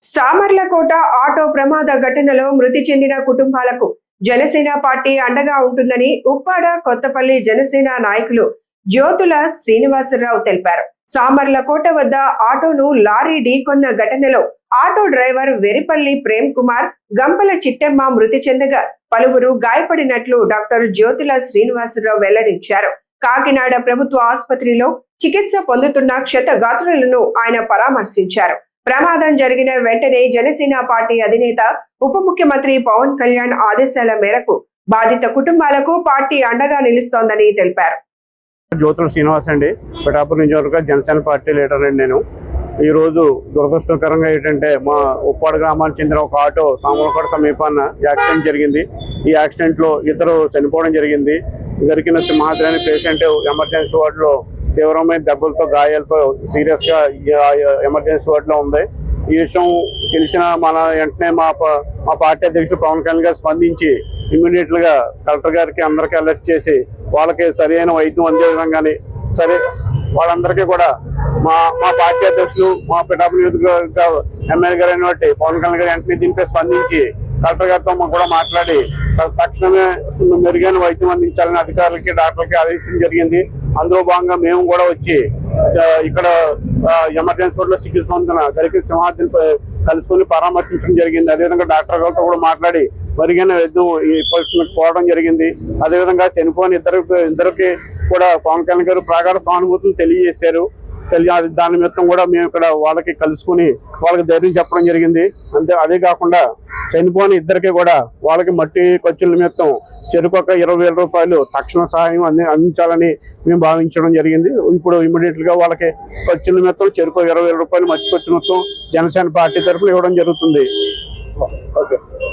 Samarlakota auto ప్రమాద ఘటనలో మృతి చెందిన కుటుంబాలకు జనసేన పార్టీ అండగా ఉంటుందని ఉప్పాడ కొత్తపల్లి జనసేన నాయకులు జ్యోతుల శ్రీనివాసరావు తెలిపారు. సామర్లకోట వద్ద ఆటోను లారీ ఢీకొన్న ఘటనలో ఆటో డ్రైవర్ వెరిపల్లి ప్రేమ్ కుమార్, గంపల చిట్టెమ్మ మృతి చెందగా పలువురు గాయపడినట్లు డాక్టర్ జ్యోతుల శ్రీనివాసరావు వెల్లడించారు. కాకినాడ ప్రభుత్వ ఆసుపత్రిలో చికిత్స పొందుతున్న క్షతగాత్రులను ఆయన పరామర్శించారు. ప్రమాదం జరిగిన వెంటనే జనసేన పార్టీ అధినేత ఉప ముఖ్యమంత్రి పవన్ కళ్యాణ్ ఆదేశాల మేరకు బాధిత కుటుంబాలకు పార్టీ అండగా నిలుస్తోందని తెలిపారు. జ్యోతుల శ్రీనివాస్ అండి, పిఠాపురం నియోజకవర్గ జనసేన పార్టీ లీడర్ అండి. నేను ఈ రోజు దురదృష్టకరంగా ఏంటంటే మా ఉప్పాడ గ్రామానికి చెందిన ఒక ఆటో సామర్లకోట సమీపాన యాక్సిడెంట్ జరిగింది. ఈ యాక్సిడెంట్ లో ఇద్దరు చనిపోవడం జరిగింది. దొరికిన సింహాద్రి అనే పేషెంట్ ఎమర్జెన్సీ వార్డులో తీవ్రమైన దెబ్బలతో గాయాలతో సీరియస్ గా ఎమర్జెన్సీ వార్డులో ఉంది. ఈ విషయం తెలిసిన మన వెంటనే మా పార్టీ అధ్యక్షుడు పవన్ కళ్యాణ్ గారు స్పందించి ఇమ్మీడియట్ గా కలెక్టర్ గారికి అందరికీ అలర్ట్ చేసి వాళ్ళకి సరైన వైద్యం అందే విధంగానే వాళ్ళందరికీ కూడా మా పార్టీ అధ్యక్షులు మా పిఠాపురం నియోజకవర్గ ఎమ్మెల్యే గారు అయినటువంటి పవన్ కళ్యాణ్ గారు వెంటనే దీనిపై స్పందించి కలెక్టర్ గారితో కూడా మాట్లాడి తక్షణమే మెరుగైన వైద్యం అందించాలని అధికారులకి డాక్టర్లకి ఆదేశించడం జరిగింది. అందులో భాగంగా మేము కూడా వచ్చి ఇక్కడ ఎమర్జెన్సీ వార్డులో చికిత్స పొందిన దళిత సింహాద్రిని కలుసుకొని పరామర్శించడం జరిగింది. అదేవిధంగా డాక్టర్ గారితో కూడా మాట్లాడి మెరుగైన వైద్యం ఈ పరిస్థితికి పోవడం జరిగింది. అదేవిధంగా చనిపోయిన ఇద్దరికి కూడా పవన్ కళ్యాణ్ గారు ప్రగాఢ సానుభూతిని తెలియజేశారు. దాని నిమిత్తం కూడా మేము ఇక్కడ వాళ్ళకి కలుసుకుని వాళ్ళకి ధైర్యం చెప్పడం జరిగింది. అదే కాకుండా చనిపోయిన ఇద్దరికి కూడా వాళ్ళకి మట్టి ఖర్చుల నిమిత్తం చెరుకొక 20,000 రూపాయలు తక్షణ సహాయం అందించాలని మేము భావించడం జరిగింది. ఇప్పుడు ఇమీడియట్ గా వాళ్ళకి ఖర్చుల నిమిత్తం చెరుకు 20,000 రూపాయలు మట్టి ఖర్చు మొత్తం జనసేన పార్టీ తరఫున ఇవ్వడం జరుగుతుంది. ఓకే.